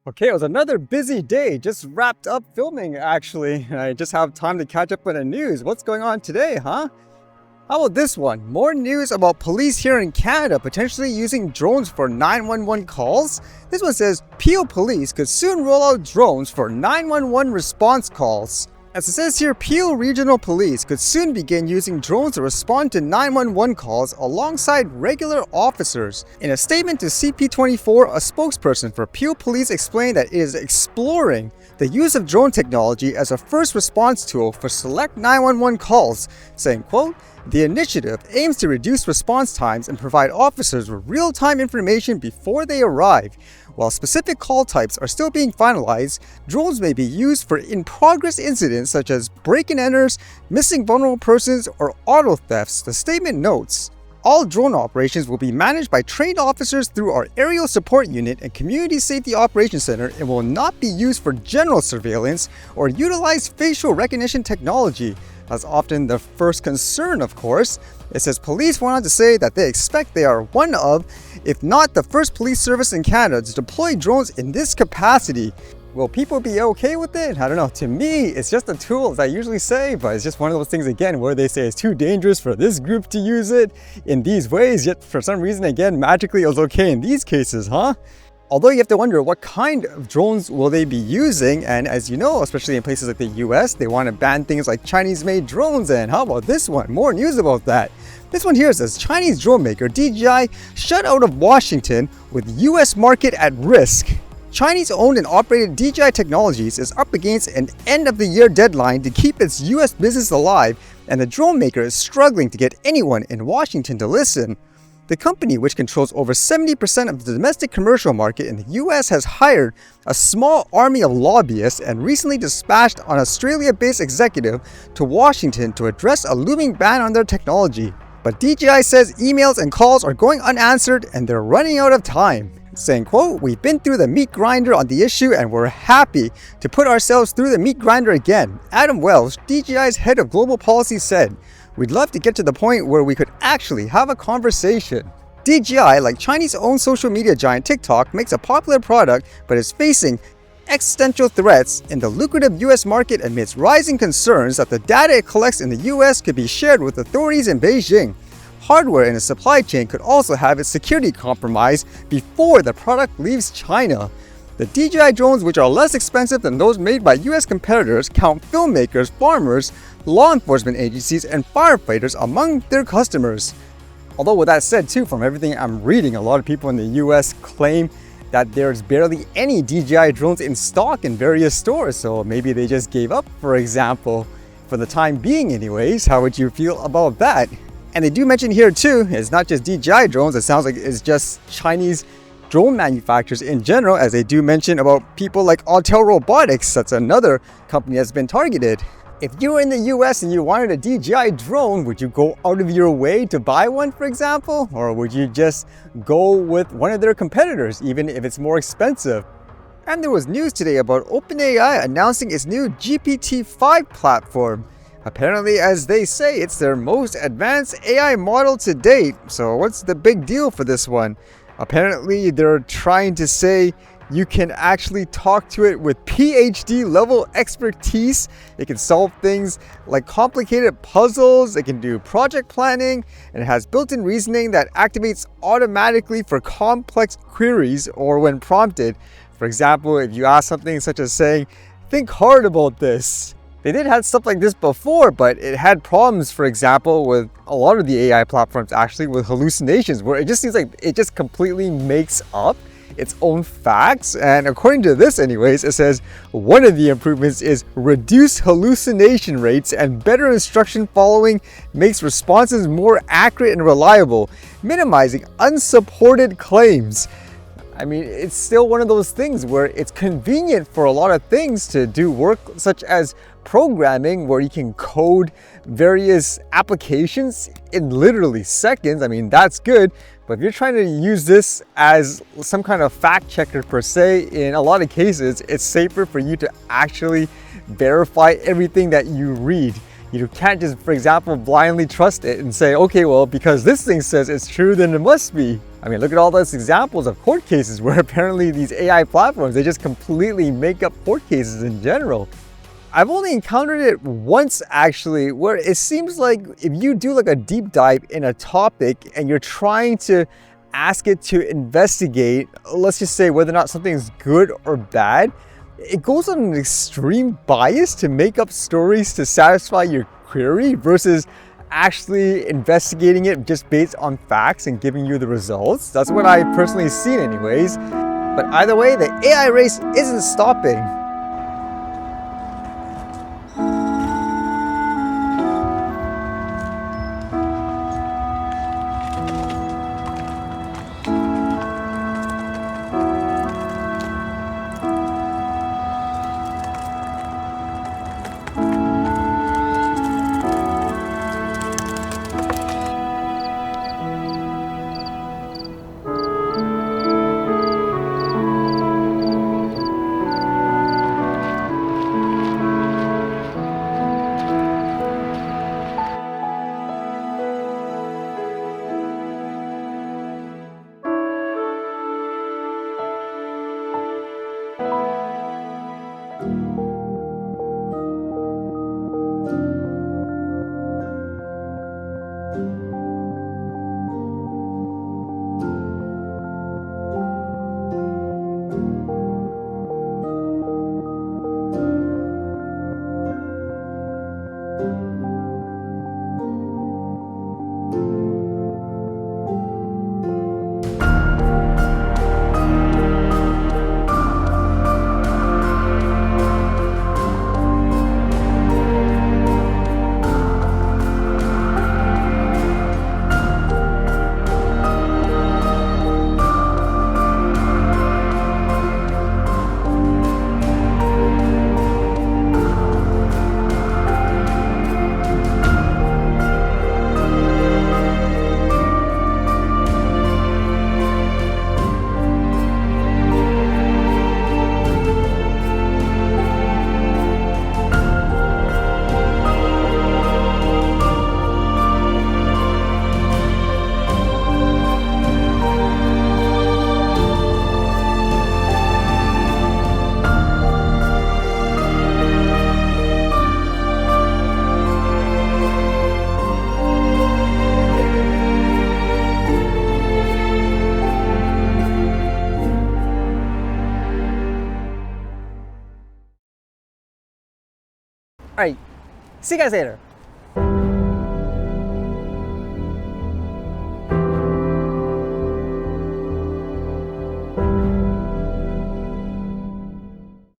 Okay, it was another busy day. Just wrapped up filming, actually. I just have time to catch up on the news. What's going on today, huh? How about this one? More news about police here in Canada potentially using drones for 911 calls. This one says Peel Police could soon roll out drones for 911 response calls. As it says here, Peel Regional Police could soon begin using drones to respond to 911 calls alongside regular officers. In a statement to CP24, a spokesperson for Peel Police explained that it is exploring the use of drone technology as a first response tool for select 911 calls, saying, quote, "The initiative aims to reduce response times and provide officers with real-time information before they arrive. While specific call types are still being finalized, drones may be used for in-progress incidents such as break-and-enters, missing vulnerable persons, or auto thefts," the statement notes. All drone operations will be managed by trained officers through our Aerial Support Unit and Community Safety Operations Center and will not be used for general surveillance or utilize facial recognition technology. That's often the first concern, of course. It says police went on to say that they expect they are one of, if not the first police service in Canada to deploy drones in this capacity. Will people be okay with it? I don't know. To me, it's just a tool, as I usually say, but it's just one of those things, again, where they say it's too dangerous for this group to use it in these ways, yet for some reason, again, magically it was okay in these cases, huh? Although you have to wonder what kind of drones will they be using, and as you know, especially in places like the US, they want to ban things like Chinese-made drones, and how about this one? More news about that. This one here says Chinese drone maker DJI shut out of Washington with US market at risk. Chinese-owned and operated DJI Technologies is up against an end-of-the-year deadline to keep its US business alive, and the drone maker is struggling to get anyone in Washington to listen. The company, which controls over 70% of the domestic commercial market in the US, has hired a small army of lobbyists and recently dispatched an Australia-based executive to Washington to address a looming ban on their technology. But DJI says emails and calls are going unanswered and they're running out of time. Saying, quote, "We've been through the meat grinder on the issue and we're happy to put ourselves through the meat grinder again." Adam Welsh, DJI's head of global policy, said, "We'd love to get to the point where we could actually have a conversation." DJI, like Chinese-owned social media giant TikTok, makes a popular product but is facing existential threats in the lucrative US market amidst rising concerns that the data it collects in the US could be shared with authorities in Beijing. Hardware in the supply chain could also have its security compromised before the product leaves China. The DJI drones, which are less expensive than those made by US competitors, count filmmakers, farmers, law enforcement agencies, and firefighters among their customers. Although with that said too, from everything I'm reading, a lot of people in the US claim that there's barely any DJI drones in stock in various stores, so maybe they just gave up, for example, for the time being anyways. How would you feel about that? And they do mention here too, it's not just DJI drones, it sounds like it's just Chinese drone manufacturers in general, as they do mention about people like Autel Robotics. That's another company that's been targeted. If you were in the US and you wanted a DJI drone, would you go out of your way to buy one, for example? Or would you just go with one of their competitors, even if it's more expensive? And there was news today about OpenAI announcing its new GPT-5 platform. Apparently, as they say, it's their most advanced AI model to date. So what's the big deal for this one? Apparently, they're trying to say you can actually talk to it with PhD level expertise. It can solve things like complicated puzzles, it can do project planning, and it has built-in reasoning that activates automatically for complex queries or when prompted. For example, if you ask something such as saying, "Think hard about this." They did have stuff like this before, but it had problems, for example, with a lot of the AI platforms actually with hallucinations, where it just seems like it just completely makes up its own facts. And according to this anyways, it says one of the improvements is reduced hallucination rates and better instruction following makes responses more accurate and reliable, minimizing unsupported claims. I mean, it's still one of those things where it's convenient for a lot of things to do work such as programming, where you can code various applications in literally seconds. I mean, that's good. But if you're trying to use this as some kind of fact checker per se, in a lot of cases, it's safer for you to actually verify everything that you read. You can't just, for example, blindly trust it and say, okay, well, because this thing says it's true, then it must be. I mean, look at all those examples of court cases where apparently these AI platforms, they just completely make up court cases in general. I've only encountered it once actually, where it seems like if you do like a deep dive in a topic and you're trying to ask it to investigate, let's just say whether or not something is good or bad, it goes on an extreme bias to make up stories to satisfy your query versus actually investigating it just based on facts and giving you the results. That's what I personally seen anyways. But either way, the AI race isn't stopping. All right, see you guys later.